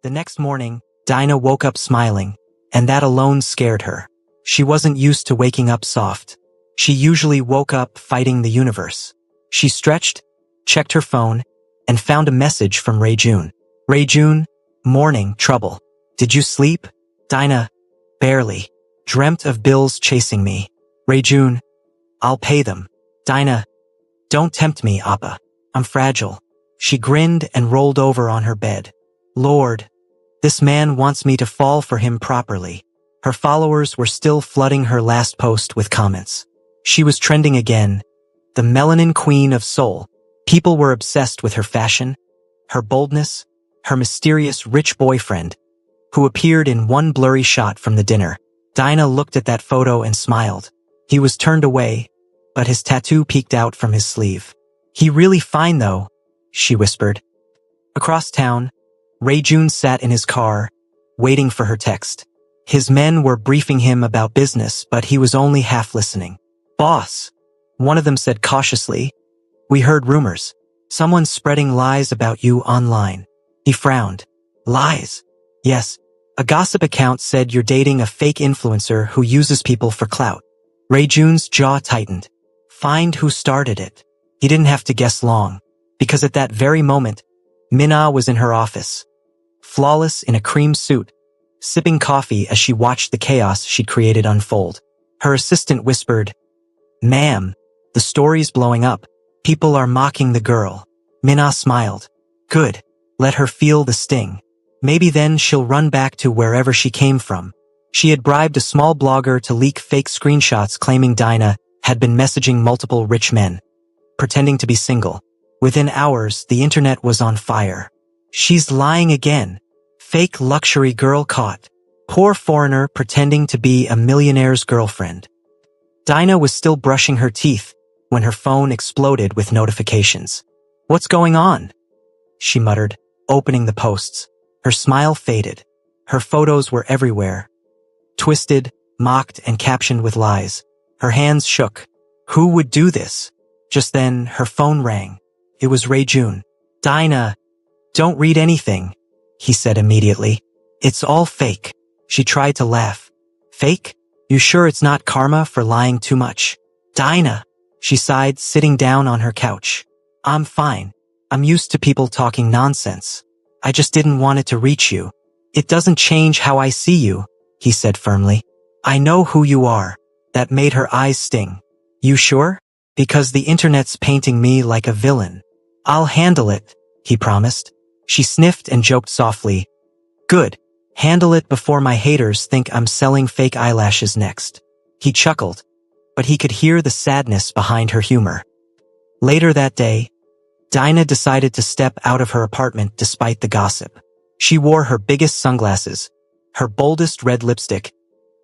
The next morning, Dinah woke up smiling, and that alone scared her. She wasn't used to waking up soft. She usually woke up fighting the universe. She stretched, checked her phone, and found a message from Ray-Jun. Ray-Jun, morning, trouble. Did you sleep? Dinah, barely. Dreamt of bills chasing me. Ray-Jun, I'll pay them. Dinah, don't tempt me, Appa. I'm fragile. She grinned and rolled over on her bed. Lord, this man wants me to fall for him properly. Her followers were still flooding her last post with comments. She was trending again, the melanin queen of Seoul. People were obsessed with her fashion, her boldness, her mysterious rich boyfriend, who appeared in one blurry shot from the dinner. Dinah looked at that photo and smiled. He was turned away, but his tattoo peeked out from his sleeve. He really fine though, she whispered. Across town, Ray-Jun sat in his car, waiting for her text. His men were briefing him about business, but he was only half listening. Boss, one of them said cautiously, we heard rumors. Someone's spreading lies about you online. He frowned. Lies? Yes. A gossip account said you're dating a fake influencer who uses people for clout. Ray-Jun's jaw tightened. Find who started it. He didn't have to guess long, because at that very moment, Minna was in her office, flawless in a cream suit, sipping coffee as she watched the chaos she'd created unfold. Her assistant whispered, Ma'am, the story's blowing up. People are mocking the girl. Minna smiled. Good. Let her feel the sting. Maybe then she'll run back to wherever she came from. She had bribed a small blogger to leak fake screenshots claiming Dinah had been messaging multiple rich men, pretending to be single. Within hours, the internet was on fire. She's lying again. Fake luxury girl caught. Poor foreigner pretending to be a millionaire's girlfriend. Dinah was still brushing her teeth when her phone exploded with notifications. What's going on? She muttered, opening the posts. Her smile faded. Her photos were everywhere. Twisted, mocked, and captioned with lies. Her hands shook. Who would do this? Just then, her phone rang. It was Ray-Jun. Dinah, don't read anything, he said immediately. It's all fake. She tried to laugh. Fake? You sure it's not karma for lying too much? Dinah, she sighed, sitting down on her couch. I'm fine. I'm used to people talking nonsense. I just didn't want it to reach you. It doesn't change how I see you, he said firmly. I know who you are. That made her eyes sting. You sure? Because the internet's painting me like a villain. I'll handle it, he promised. She sniffed and joked softly. Good. Handle it before my haters think I'm selling fake eyelashes next. He chuckled, but he could hear the sadness behind her humor. Later that day, Dinah decided to step out of her apartment despite the gossip. She wore her biggest sunglasses, her boldest red lipstick,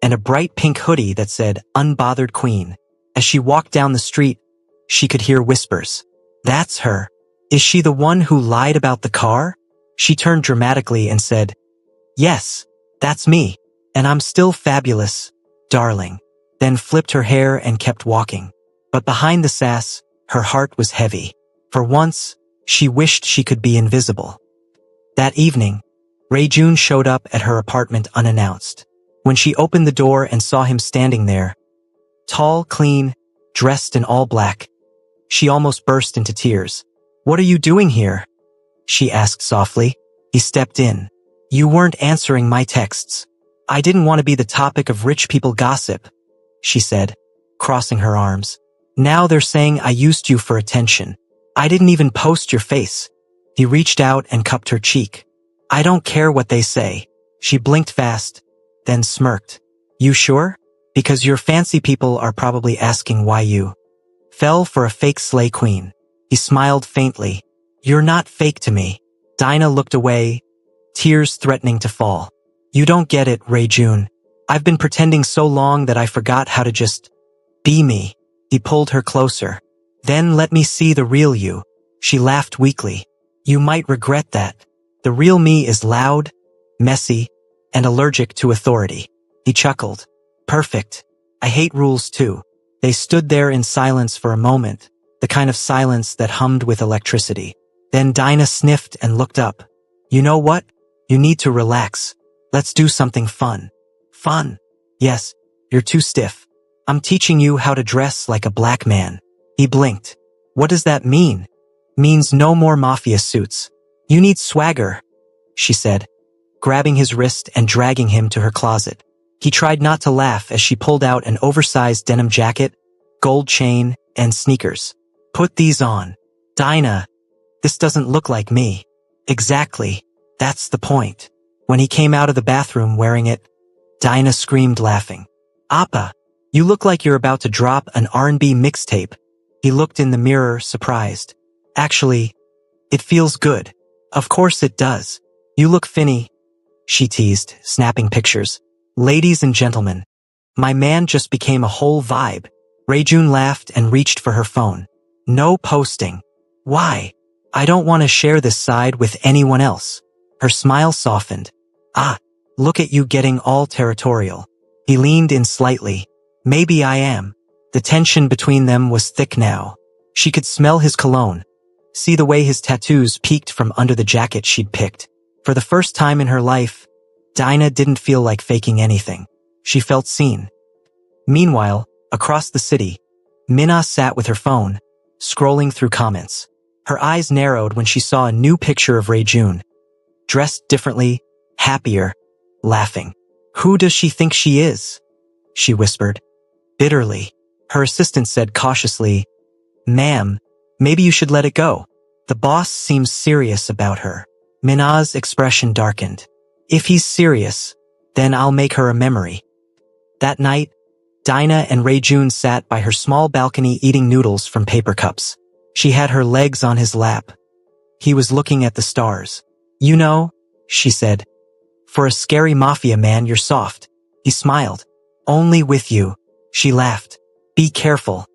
and a bright pink hoodie that said, Unbothered Queen. As she walked down the street, she could hear whispers. That's her. Is she the one who lied about the car? She turned dramatically and said, Yes, that's me, and I'm still fabulous, darling. Then flipped her hair and kept walking. But behind the sass, her heart was heavy. For once, she wished she could be invisible. That evening, Ray-Jun showed up at her apartment unannounced. When she opened the door and saw him standing there, tall, clean, dressed in all black, she almost burst into tears. What are you doing here? She asked softly. He stepped in. You weren't answering my texts. I didn't want to be the topic of rich people gossip, she said, crossing her arms. Now they're saying I used you for attention. I didn't even post your face. He reached out and cupped her cheek. I don't care what they say. She blinked fast, then smirked. You sure? Because your fancy people are probably asking why you fell for a fake slay queen. He smiled faintly. You're not fake to me. Dinah looked away, tears threatening to fall. You don't get it, Ray-Jun. I've been pretending so long that I forgot how to just be me. He pulled her closer. Then let me see the real you. She laughed weakly. You might regret that. The real me is loud, messy, and allergic to authority. He chuckled. Perfect. I hate rules too. They stood there in silence for a moment, the kind of silence that hummed with electricity. Then Dinah sniffed and looked up. You know what? You need to relax. Let's do something fun. Fun? Yes, you're too stiff. I'm teaching you how to dress like a black man. He blinked. What does that mean? Means no more mafia suits. You need swagger, she said, grabbing his wrist and dragging him to her closet. He tried not to laugh as she pulled out an oversized denim jacket, gold chain, and sneakers. Put these on. Dinah, this doesn't look like me. Exactly. That's the point. When he came out of the bathroom wearing it, Dinah screamed laughing. Appa, you look like you're about to drop an R&B mixtape. He looked in the mirror, surprised. Actually, it feels good. Of course it does. You look finny, she teased, snapping pictures. Ladies and gentlemen, my man just became a whole vibe. Rayjun laughed and reached for her phone. No posting. Why? I don't want to share this side with anyone else. Her smile softened. Ah, look at you getting all territorial. He leaned in slightly. Maybe I am. The tension between them was thick now. She could smell his cologne, see the way his tattoos peeked from under the jacket she'd picked. For the first time in her life, Dinah didn't feel like faking anything. She felt seen. Meanwhile, across the city, Minna sat with her phone, scrolling through comments. Her eyes narrowed when she saw a new picture of Rayjun. Dressed differently, happier, laughing. Who does she think she is? She whispered. Bitterly. Her assistant said cautiously, Ma'am, maybe you should let it go. The boss seems serious about her. Minna's expression darkened. If he's serious, then I'll make her a memory. That night, Dinah and Rayjun sat by her small balcony eating noodles from paper cups. She had her legs on his lap. He was looking at the stars. You know, she said, for a scary mafia man, you're soft. He smiled. Only with you. She laughed. Be careful.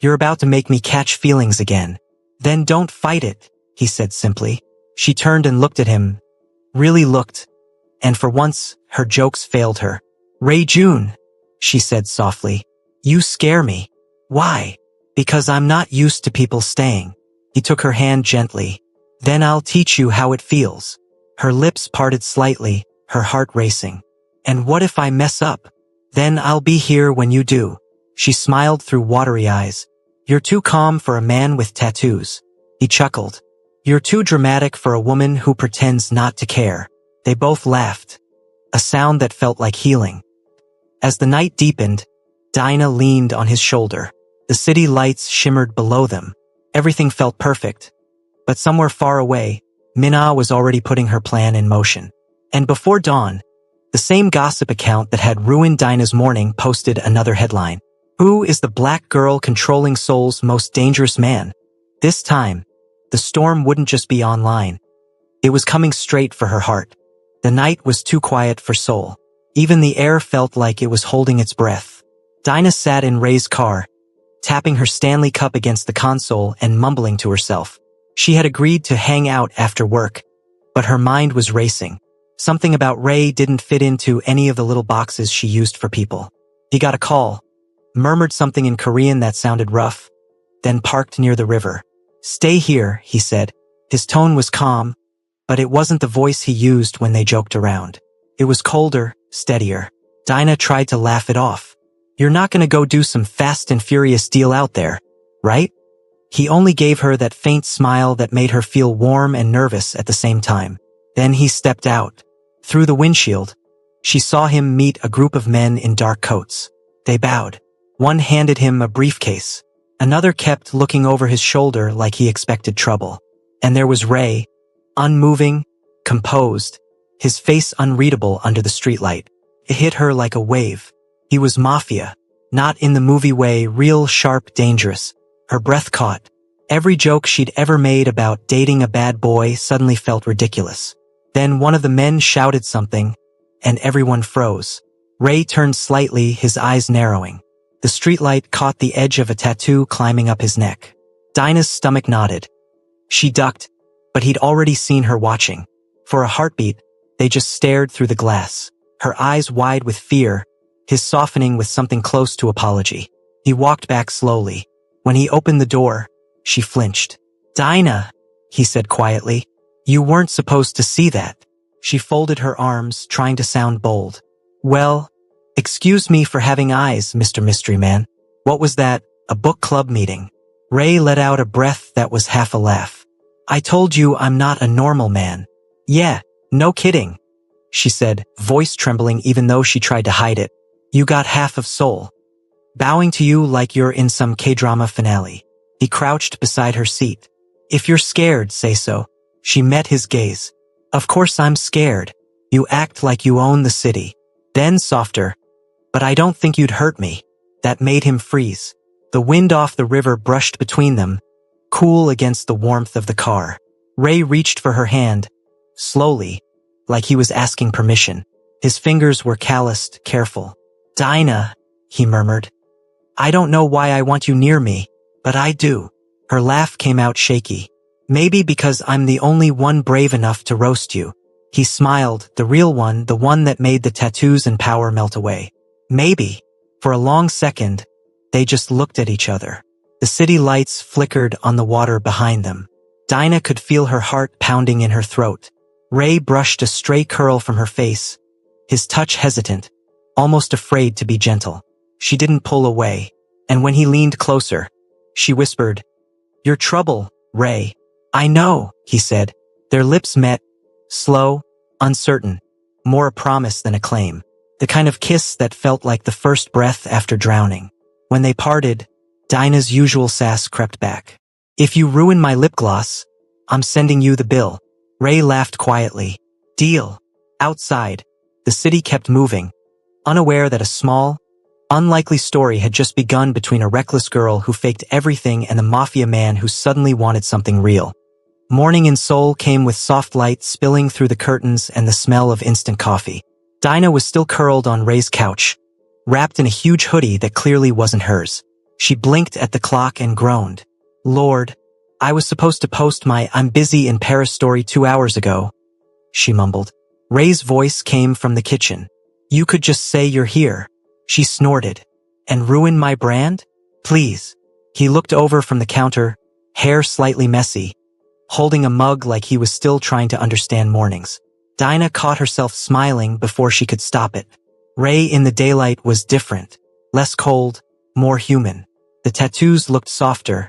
You're about to make me catch feelings again. Then don't fight it, he said simply. She turned and looked at him. Really looked. And for once, her jokes failed her. Rayjun, she said softly. You scare me. Why? Because I'm not used to people staying. He took her hand gently. Then I'll teach you how it feels. Her lips parted slightly, her heart racing. And what if I mess up? Then I'll be here when you do. She smiled through watery eyes. You're too calm for a man with tattoos. He chuckled. You're too dramatic for a woman who pretends not to care. They both laughed. A sound that felt like healing. As the night deepened, Dinah leaned on his shoulder. The city lights shimmered below them. Everything felt perfect. But somewhere far away, Minna was already putting her plan in motion. And before dawn, the same gossip account that had ruined Dinah's morning posted another headline. Who is the black girl controlling Seoul's most dangerous man? This time, the storm wouldn't just be online. It was coming straight for her heart. The night was too quiet for Seoul. Even the air felt like it was holding its breath. Dinah sat in Ray's car, tapping her Stanley cup against the console and mumbling to herself. She had agreed to hang out after work, but her mind was racing. Something about Ray didn't fit into any of the little boxes she used for people. He got a call, murmured something in Korean that sounded rough, then parked near the river. Stay here, he said. His tone was calm, but it wasn't the voice he used when they joked around. It was colder, steadier. Dinah tried to laugh it off. You're not gonna go do some fast and furious deal out there, right? He only gave her that faint smile that made her feel warm and nervous at the same time. Then he stepped out. Through the windshield, she saw him meet a group of men in dark coats. They bowed. One handed him a briefcase. Another kept looking over his shoulder like he expected trouble. And there was Ray, unmoving, composed, his face unreadable under the streetlight. It hit her like a wave. He was Mafia, not in the movie way, real, sharp, dangerous. Her breath caught. Every joke she'd ever made about dating a bad boy suddenly felt ridiculous. Then one of the men shouted something, and everyone froze. Ray turned slightly, his eyes narrowing. The streetlight caught the edge of a tattoo climbing up his neck. Dinah's stomach nodded. She ducked, but he'd already seen her watching. For a heartbeat, they just stared through the glass, her eyes wide with fear, his softening with something close to apology. He walked back slowly. When he opened the door, she flinched. Dinah, he said quietly, you weren't supposed to see that. She folded her arms, trying to sound bold. Well, excuse me for having eyes, Mr. Mystery Man. What was that? A book club meeting? Ray let out a breath that was half a laugh. I told you I'm not a normal man. Yeah, no kidding, she said, voice trembling even though she tried to hide it. You got half of soul. Bowing to you like you're in some K-drama finale. He crouched beside her seat. If you're scared, say so. She met his gaze. Of course I'm scared. You act like you own the city. Then softer. But I don't think you'd hurt me. That made him freeze. The wind off the river brushed between them, cool against the warmth of the car. Ray reached for her hand, slowly, like he was asking permission. His fingers were calloused, careful. Dinah, he murmured. I don't know why I want you near me, but I do. Her laugh came out shaky. Maybe because I'm the only one brave enough to roast you. He smiled, the real one, the one that made the tattoos and power melt away. Maybe. For a long second, they just looked at each other. The city lights flickered on the water behind them. Dinah could feel her heart pounding in her throat. Ray brushed a stray curl from her face, his touch hesitant, almost afraid to be gentle. She didn't pull away, and when he leaned closer, she whispered, You're trouble, Ray. I know, he said. Their lips met, slow, uncertain, more a promise than a claim. The kind of kiss that felt like the first breath after drowning. When they parted, Dinah's usual sass crept back. If you ruin my lip gloss, I'm sending you the bill. Ray laughed quietly. Deal. Outside, the city kept moving, unaware that a small, unlikely story had just begun between a reckless girl who faked everything and a mafia man who suddenly wanted something real. Morning in Seoul came with soft light spilling through the curtains and the smell of instant coffee. Dinah was still curled on Ray's couch, wrapped in a huge hoodie that clearly wasn't hers. She blinked at the clock and groaned. Lord, I was supposed to post my I'm busy in Paris story 2 hours ago, she mumbled. Ray's voice came from the kitchen. You could just say you're here. She snorted. And ruin my brand? Please. He looked over from the counter, hair slightly messy, holding a mug like he was still trying to understand mornings. Dinah caught herself smiling before she could stop it. Ray in the daylight was different, less cold, more human. The tattoos looked softer,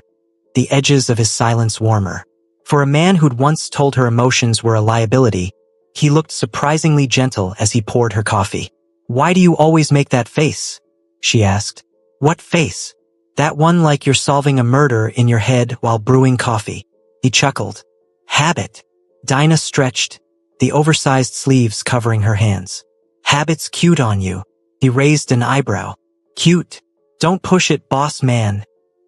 the edges of his silence warmer. For a man who'd once told her emotions were a liability, he looked surprisingly gentle as he poured her coffee. Why do you always make that face? She asked. What face? That one like you're solving a murder in your head while brewing coffee. He chuckled. Habit. Dinah stretched, the oversized sleeves covering her hands. Habit's cute on you. He raised an eyebrow. Cute. Don't push it, boss man,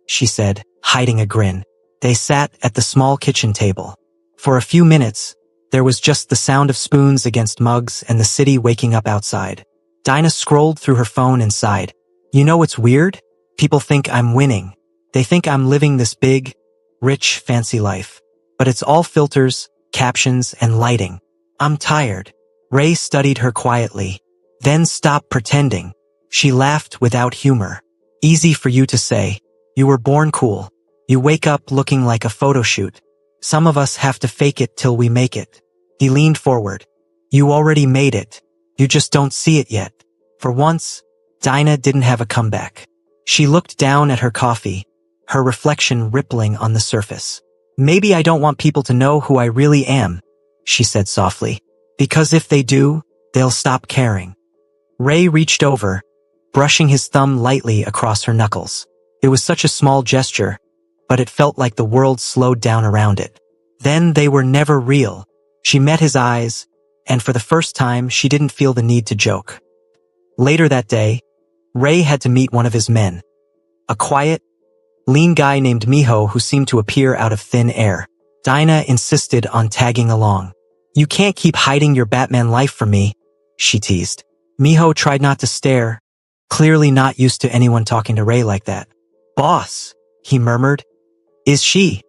she said, hiding a grin. They sat at the small kitchen table. For a few minutes, there was just the sound of spoons against mugs and the city waking up outside. Dinah scrolled through her phone and sighed. You know what's weird? People think I'm winning. They think I'm living this big, rich, fancy life. But it's all filters, captions, and lighting. I'm tired. Ray studied her quietly. Then stop pretending. She laughed without humor. Easy for you to say. You were born cool. You wake up looking like a photo shoot. Some of us have to fake it till we make it. He leaned forward. You already made it. You just don't see it yet. For once, Dinah didn't have a comeback. She looked down at her coffee, her reflection rippling on the surface. Maybe I don't want people to know who I really am, she said softly. Because if they do, they'll stop caring. Ray reached over, brushing his thumb lightly across her knuckles. It was such a small gesture, but it felt like the world slowed down around it. Then they were never real. She met his eyes, and for the first time she didn't feel the need to joke. Later that day, Ray had to meet one of his men. A quiet, lean guy named Miho who seemed to appear out of thin air. Dinah insisted on tagging along. You can't keep hiding your Batman life from me, she teased. Miho tried not to stare, clearly not used to anyone talking to Ray like that. Boss, he murmured. Is she?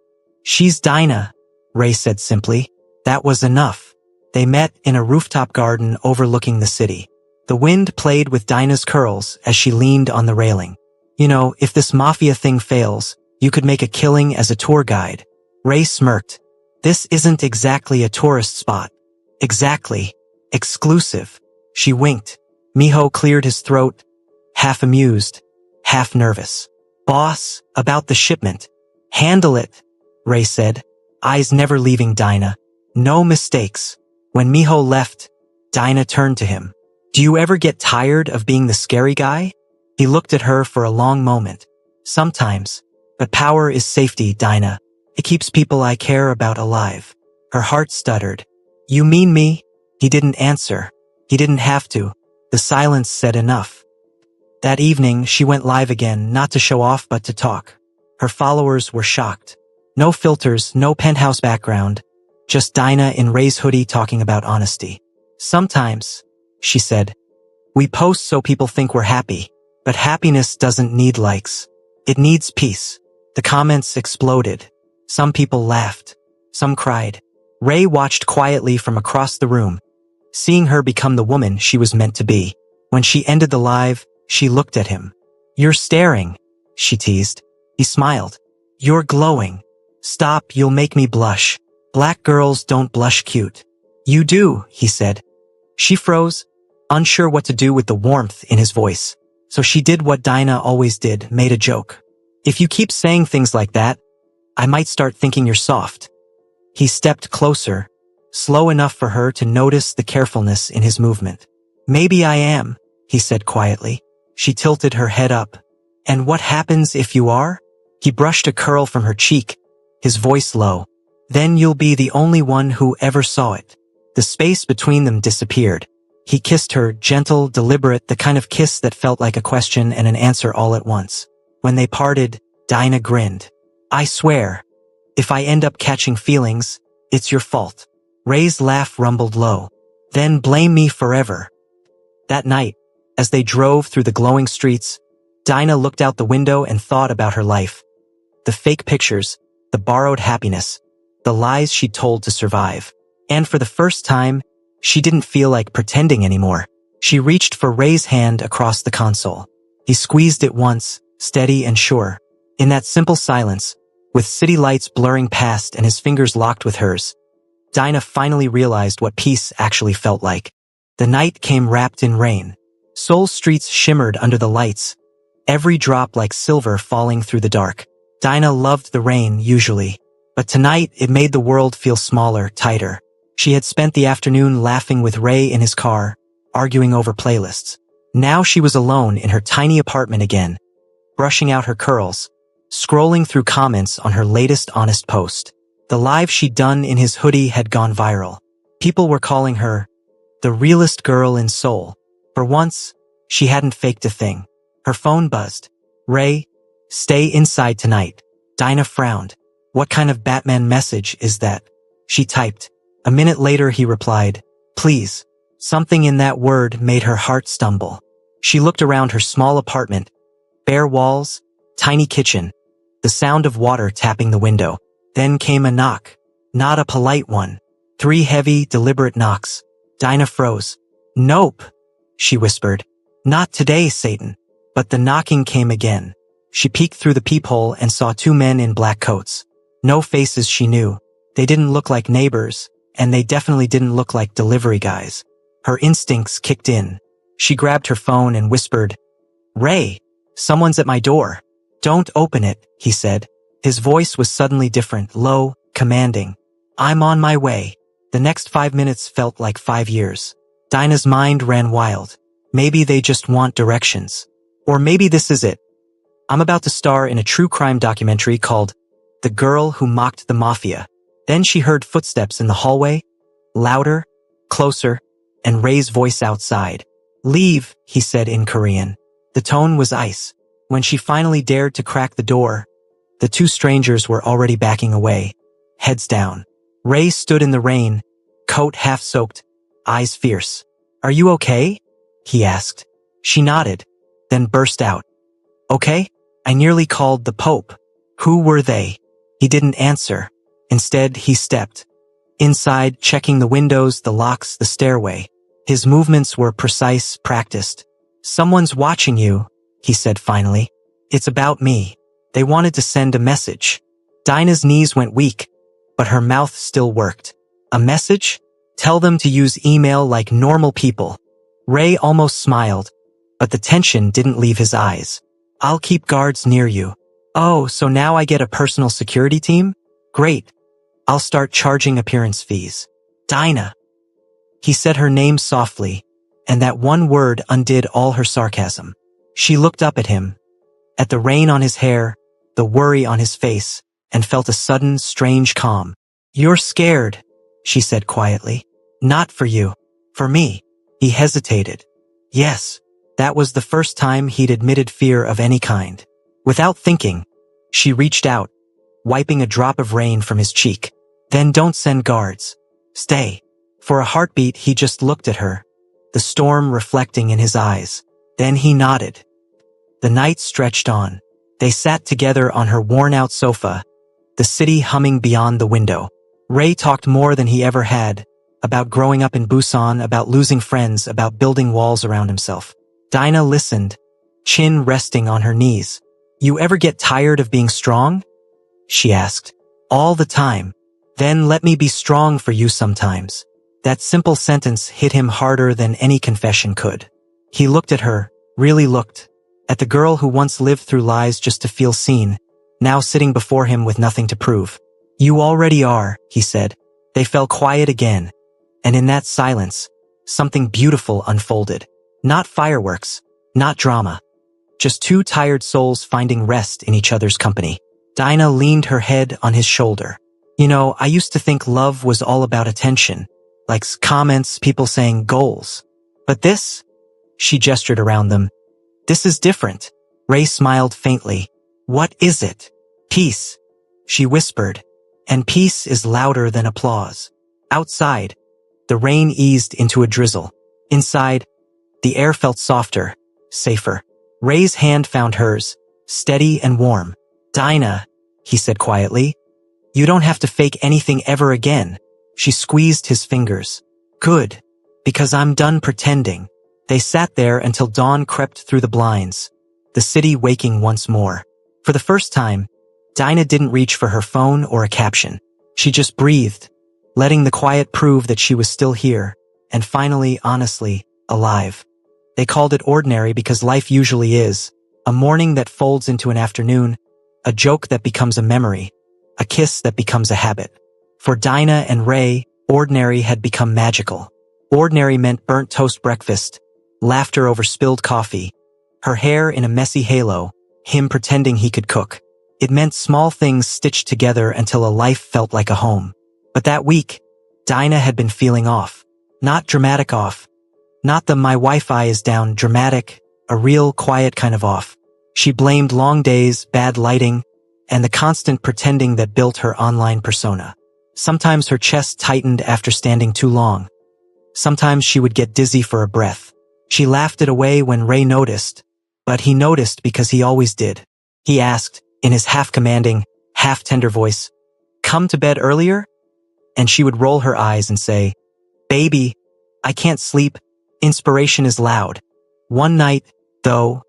She's Dinah, Ray said simply. That was enough. They met in a rooftop garden overlooking the city. The wind played with Dinah's curls as she leaned on the railing. You know, if this Mafia thing fails, you could make a killing as a tour guide. Ray smirked. This isn't exactly a tourist spot. Exactly. Exclusive. She winked. Miho cleared his throat, half amused, half nervous. Boss, about the shipment. Handle it, Ray said, eyes never leaving Dinah. No mistakes. When Miho left, Dinah turned to him. Do you ever get tired of being the scary guy? He looked at her for a long moment. Sometimes. But power is safety, Dinah. It keeps people I care about alive. Her heart stuttered. You mean me? He didn't answer. He didn't have to. The silence said enough. That evening, she went live again, not to show off but to talk. Her followers were shocked. No filters, no penthouse background. Just Dinah in Ray's hoodie talking about honesty. Sometimes, she said, we post so people think we're happy. But happiness doesn't need likes. It needs peace. The comments exploded. Some people laughed. Some cried. Ray watched quietly from across the room, seeing her become the woman she was meant to be. When she ended the live, she looked at him. You're staring, she teased. He smiled. You're glowing. Stop, you'll make me blush. Black girls don't blush cute. You do, he said. She froze, unsure what to do with the warmth in his voice. So she did what Dinah always did, made a joke. If you keep saying things like that, I might start thinking you're soft. He stepped closer, slow enough for her to notice the carefulness in his movement. Maybe I am, he said quietly. She tilted her head up. And what happens if you are? He brushed a curl from her cheek, his voice low. Then you'll be the only one who ever saw it. The space between them disappeared. He kissed her, gentle, deliberate, the kind of kiss that felt like a question and an answer all at once. When they parted, Dinah grinned. I swear, if I end up catching feelings, it's your fault. Ray's laugh rumbled low. Then blame me forever. That night, as they drove through the glowing streets, Dinah looked out the window and thought about her life. The fake pictures, the borrowed happiness, the lies she told to survive. And for the first time, she didn't feel like pretending anymore. She reached for Ray's hand across the console. He squeezed it once, steady and sure. In that simple silence, with city lights blurring past and his fingers locked with hers, Dinah finally realized what peace actually felt like. The night came wrapped in rain. Seoul's streets shimmered under the lights, every drop like silver falling through the dark. Dinah loved the rain, usually, but tonight it made the world feel smaller, tighter. She had spent the afternoon laughing with Ray in his car, arguing over playlists. Now she was alone in her tiny apartment again, brushing out her curls, scrolling through comments on her latest honest post. The live she'd done in his hoodie had gone viral. People were calling her the realest girl in Seoul. For once, she hadn't faked a thing. Her phone buzzed. Ray, stay inside tonight. Dinah frowned. What kind of Batman message is that? She typed. A minute later he replied, please. Something in that word made her heart stumble. She looked around her small apartment. Bare walls, tiny kitchen, the sound of water tapping the window. Then came a knock. Not a polite one. 3 heavy, deliberate knocks. Dinah froze. Nope, she whispered. Not today, Satan. But the knocking came again. She peeked through the peephole and saw 2 men in black coats. No faces she knew. They didn't look like neighbors, and they definitely didn't look like delivery guys. Her instincts kicked in. She grabbed her phone and whispered, Ray, someone's at my door. Don't open it, he said. His voice was suddenly different, low, commanding. I'm on my way. The next 5 minutes felt like 5 years. Dinah's mind ran wild. Maybe they just want directions. Or maybe this is it. I'm about to star in a true crime documentary called The Girl Who Mocked the Mafia. Then she heard footsteps in the hallway, louder, closer, and Ray's voice outside. Leave, he said in Korean. The tone was ice. When she finally dared to crack the door, the 2 strangers were already backing away, heads down. Ray stood in the rain, coat half soaked, eyes fierce. Are you okay? He asked. She nodded, then burst out. Okay? I nearly called the Pope. Who were they? He didn't answer. Instead, he stepped inside, checking the windows, the locks, the stairway. His movements were precise, practiced. Someone's watching you, he said finally. It's about me. They wanted to send a message. Dinah's knees went weak, but her mouth still worked. A message? Tell them to use email like normal people. Ray almost smiled, but the tension didn't leave his eyes. I'll keep guards near you. Oh, so now I get a personal security team? Great. I'll start charging appearance fees. Dinah. He said her name softly, and that one word undid all her sarcasm. She looked up at him, at the rain on his hair, the worry on his face, and felt a sudden, strange calm. You're scared, she said quietly. Not for you. For me. He hesitated. Yes, that was the first time he'd admitted fear of any kind. Without thinking, she reached out, wiping a drop of rain from his cheek. Then don't send guards. Stay. For a heartbeat, he just looked at her, the storm reflecting in his eyes. Then he nodded. The night stretched on. They sat together on her worn-out sofa, the city humming beyond the window. Ray talked more than he ever had, about growing up in Busan, about losing friends, about building walls around himself. Dinah listened, chin resting on her knees. You ever get tired of being strong? She asked. All the time. Then let me be strong for you sometimes. That simple sentence hit him harder than any confession could. He looked at her, really looked, at the girl who once lived through lies just to feel seen, now sitting before him with nothing to prove. You already are, he said. They fell quiet again, and in that silence, something beautiful unfolded. Not fireworks, not drama. Just two tired souls finding rest in each other's company. Dinah leaned her head on his shoulder. You know, I used to think love was all about attention, like comments, people saying goals. But this? She gestured around them. This is different. Ray smiled faintly. What is it? Peace, she whispered. And peace is louder than applause. Outside, the rain eased into a drizzle. Inside, the air felt softer, safer. Ray's hand found hers, steady and warm. Dinah, he said quietly. You don't have to fake anything ever again. She squeezed his fingers. Good, because I'm done pretending. They sat there until dawn crept through the blinds, the city waking once more. For the first time, Dinah didn't reach for her phone or a caption. She just breathed, letting the quiet prove that she was still here, and finally, honestly, alive. They called it ordinary because life usually is. A morning that folds into an afternoon, a joke that becomes a memory, a kiss that becomes a habit. For Dinah and Ray, ordinary had become magical. Ordinary meant burnt toast breakfast, laughter over spilled coffee, her hair in a messy halo, him pretending he could cook. It meant small things stitched together until a life felt like a home. But that week, Dinah had been feeling off. Not dramatic off. Not the my Wi-Fi is down dramatic, a real quiet kind of off. She blamed long days, bad lighting, and the constant pretending that built her online persona. Sometimes her chest tightened after standing too long. Sometimes she would get dizzy for a breath. She laughed it away when Ray noticed, but he noticed because he always did. He asked, in his half-commanding, half-tender voice, "Come to bed earlier?" And she would roll her eyes and say, "Baby, I can't sleep. Inspiration is loud." One night, though,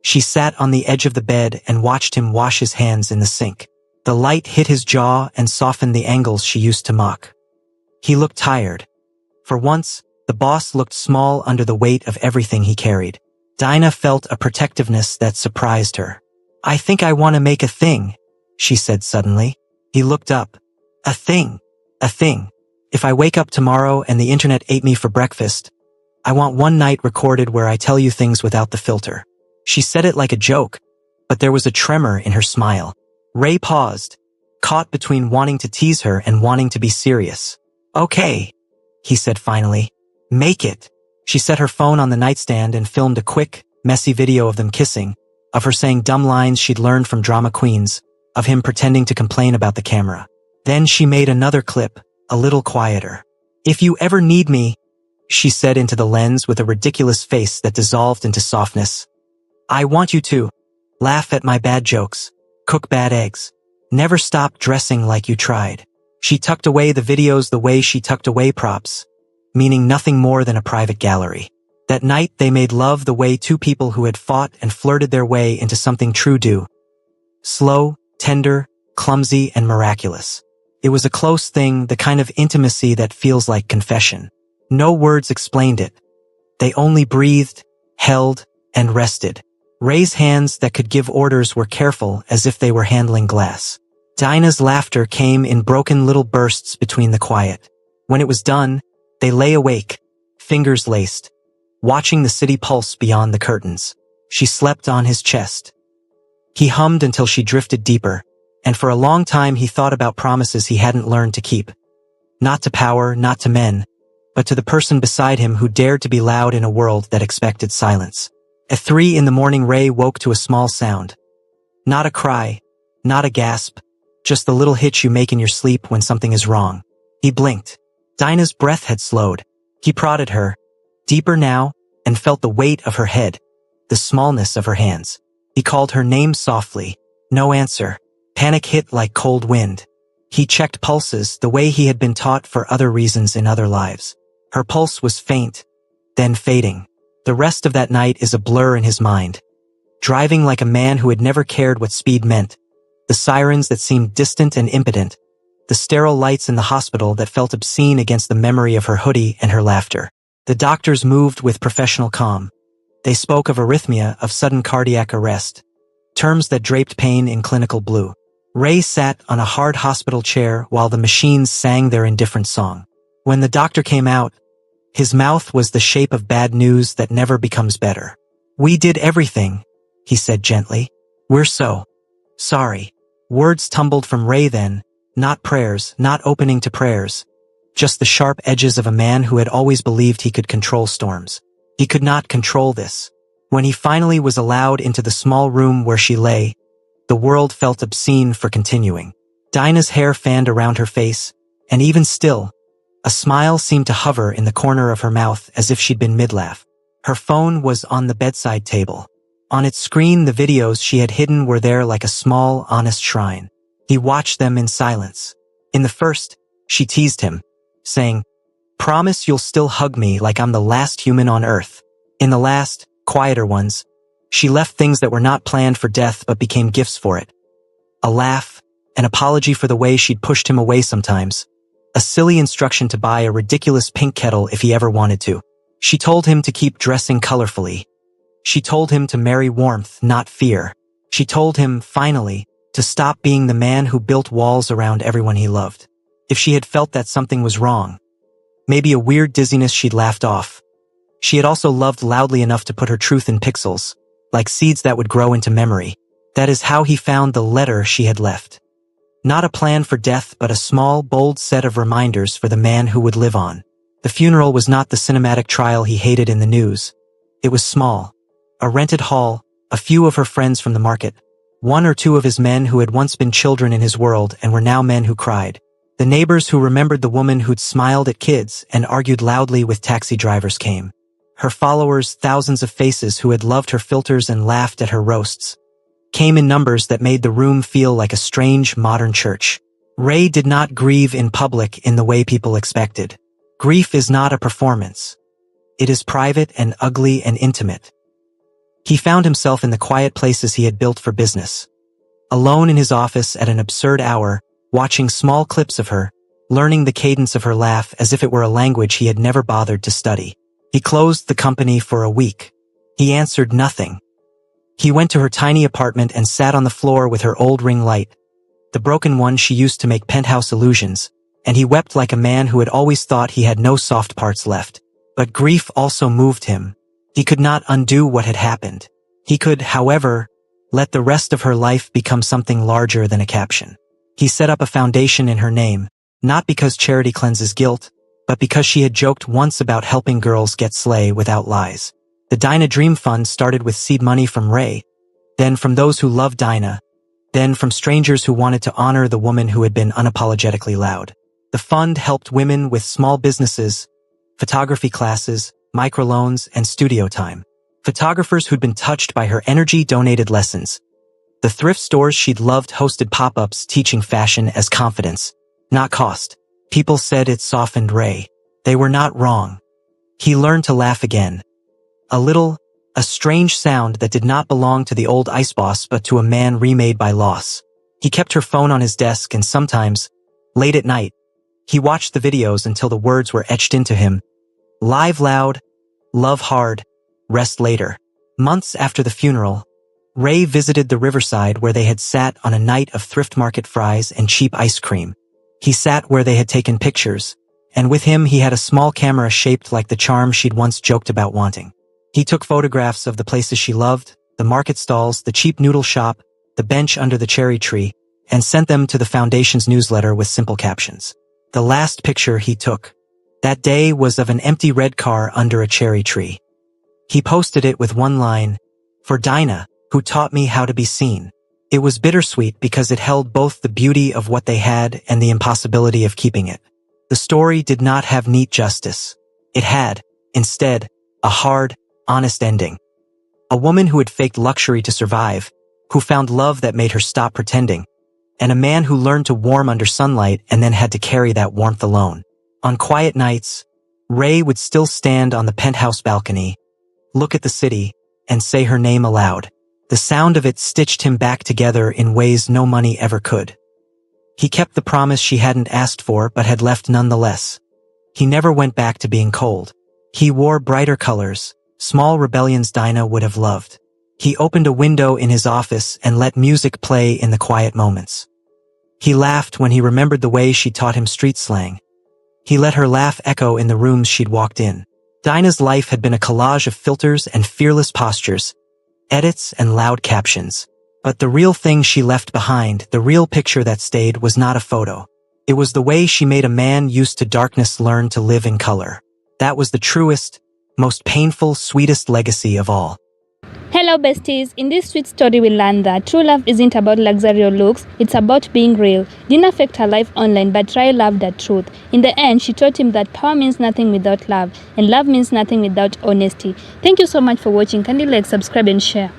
she sat on the edge of the bed and watched him wash his hands in the sink. The light hit his jaw and softened the angles she used to mock. He looked tired. For once, the boss looked small under the weight of everything he carried. Dinah felt a protectiveness that surprised her. "I think I want to make a thing," she said suddenly. He looked up. "A thing. A thing. If I wake up tomorrow and the internet ate me for breakfast, I want one night recorded where I tell you things without the filter." She said it like a joke, but there was a tremor in her smile. Ray paused, caught between wanting to tease her and wanting to be serious. "Okay," he said finally. "Make it." She set her phone on the nightstand and filmed a quick, messy video of them kissing, of her saying dumb lines she'd learned from drama queens, of him pretending to complain about the camera. Then she made another clip, a little quieter. "If you ever need me," she said into the lens with a ridiculous face that dissolved into softness. "I want you to laugh at my bad jokes, cook bad eggs, never stop dressing like you tried." She tucked away the videos the way she tucked away props, meaning nothing more than a private gallery. That night they made love the way two people who had fought and flirted their way into something true do. Slow, tender, clumsy, and miraculous. It was a close thing, the kind of intimacy that feels like confession. No words explained it. They only breathed, held, and rested. Ray's hands that could give orders were careful, as if they were handling glass. Dinah's laughter came in broken little bursts between the quiet. When it was done, they lay awake, fingers laced, watching the city pulse beyond the curtains. She slept on his chest. He hummed until she drifted deeper, and for a long time he thought about promises he hadn't learned to keep. Not to power, not to men, but to the person beside him who dared to be loud in a world that expected silence. At 3 a.m, Ray woke to a small sound. Not a cry, not a gasp, just the little hitch you make in your sleep when something is wrong. He blinked. Dinah's breath had slowed. He prodded her, deeper now, and felt the weight of her head, the smallness of her hands. He called her name softly. No answer. Panic hit like cold wind. He checked pulses the way he had been taught for other reasons in other lives. Her pulse was faint, then fading. The rest of that night is a blur in his mind. Driving like a man who had never cared what speed meant. The sirens that seemed distant and impotent. The sterile lights in the hospital that felt obscene against the memory of her hoodie and her laughter. The doctors moved with professional calm. They spoke of arrhythmia, of sudden cardiac arrest. Terms that draped pain in clinical blue. Ray sat on a hard hospital chair while the machines sang their indifferent song. When the doctor came out, his mouth was the shape of bad news that never becomes better. "We did everything," he said gently. "We're so sorry." Words tumbled from Ray then, not prayers, not opening to prayers, just the sharp edges of a man who had always believed he could control storms. He could not control this. When he finally was allowed into the small room where she lay, the world felt obscene for continuing. Dinah's hair fanned around her face, and even still, a smile seemed to hover in the corner of her mouth as if she'd been mid-laugh. Her phone was on the bedside table. On its screen, the videos she had hidden were there like a small, honest shrine. He watched them in silence. In the first, she teased him, saying, "Promise you'll still hug me like I'm the last human on earth." In the last, quieter ones, she left things that were not planned for death but became gifts for it. A laugh, an apology for the way she'd pushed him away sometimes, a silly instruction to buy a ridiculous pink kettle if he ever wanted to. She told him to keep dressing colorfully. She told him to marry warmth, not fear. She told him, finally, to stop being the man who built walls around everyone he loved. If she had felt that something was wrong, maybe a weird dizziness, she'd laughed off. She had also loved loudly enough to put her truth in pixels, like seeds that would grow into memory. That is how he found the letter she had left. Not a plan for death, but a small, bold set of reminders for the man who would live on. The funeral was not the cinematic trial he hated in the news. It was small. A rented hall, a few of her friends from the market, one or two of his men who had once been children in his world and were now men who cried. The neighbors who remembered the woman who'd smiled at kids and argued loudly with taxi drivers came. Her followers, thousands of faces who had loved her filters and laughed at her roasts, came in numbers that made the room feel like a strange, modern church. Ray did not grieve in public in the way people expected. Grief is not a performance. It is private and ugly and intimate. He found himself in the quiet places he had built for business. Alone in his office at an absurd hour, watching small clips of her, learning the cadence of her laugh as if it were a language he had never bothered to study. He closed the company for a week. He answered nothing. He went to her tiny apartment and sat on the floor with her old ring light, the broken one she used to make penthouse illusions, and he wept like a man who had always thought he had no soft parts left. But grief also moved him. He could not undo what had happened. He could, however, let the rest of her life become something larger than a caption. He set up a foundation in her name, not because charity cleanses guilt, but because she had joked once about helping girls get slay without lies. The Dinah Dream Fund started with seed money from Ray, then from those who loved Dinah, then from strangers who wanted to honor the woman who had been unapologetically loud. The fund helped women with small businesses, photography classes, microloans, and studio time. Photographers who'd been touched by her energy donated lessons. The thrift stores she'd loved hosted pop-ups teaching fashion as confidence, not cost. People said it softened Ray. They were not wrong. He learned to laugh again. A strange sound that did not belong to the old ice boss but to a man remade by loss. He kept her phone on his desk and sometimes, Late at night, he watched the videos until the words were etched into him. Live loud, love hard, rest later. Months after the funeral, Ray visited the riverside where they had sat on a night of thrift market fries and cheap ice cream. He sat where they had taken pictures, and with him he had a small camera shaped like the charm she'd once joked about wanting. He took photographs of the places she loved, the market stalls, the cheap noodle shop, the bench under the cherry tree, and sent them to the foundation's newsletter with simple captions. The last picture he took that day was of an empty red car under a cherry tree. He posted it with one line, "For Dinah, who taught me how to be seen." It was bittersweet because it held both the beauty of what they had and the impossibility of keeping it. The story did not have neat justice. It had, instead, a hard, honest ending. A woman who had faked luxury to survive, who found love that made her stop pretending, and a man who learned to warm under sunlight and then had to carry that warmth alone. On quiet nights, Ray would still stand on the penthouse balcony, look at the city, and say her name aloud. The sound of it stitched him back together in ways no money ever could. He kept the promise she hadn't asked for but had left nonetheless. He never went back to being cold. He wore brighter colors, small rebellions Dinah would have loved. He opened a window in his office and let music play in the quiet moments. He laughed when he remembered the way she taught him street slang. He let her laugh echo in the rooms she'd walked in. Dinah's life had been a collage of filters and fearless postures, edits and loud captions. But the real thing she left behind, the real picture that stayed, was not a photo. It was the way she made a man used to darkness learn to live in color. That was the truest, most painful, sweetest legacy of all. Hello besties, in this sweet story we learned that true love isn't about luxury or looks, it's about being real. Dinah faked her life online but Ray loved the truth. In the end, she taught him that power means nothing without love, and love means nothing without honesty. Thank you so much for watching. Kindly like, subscribe and share.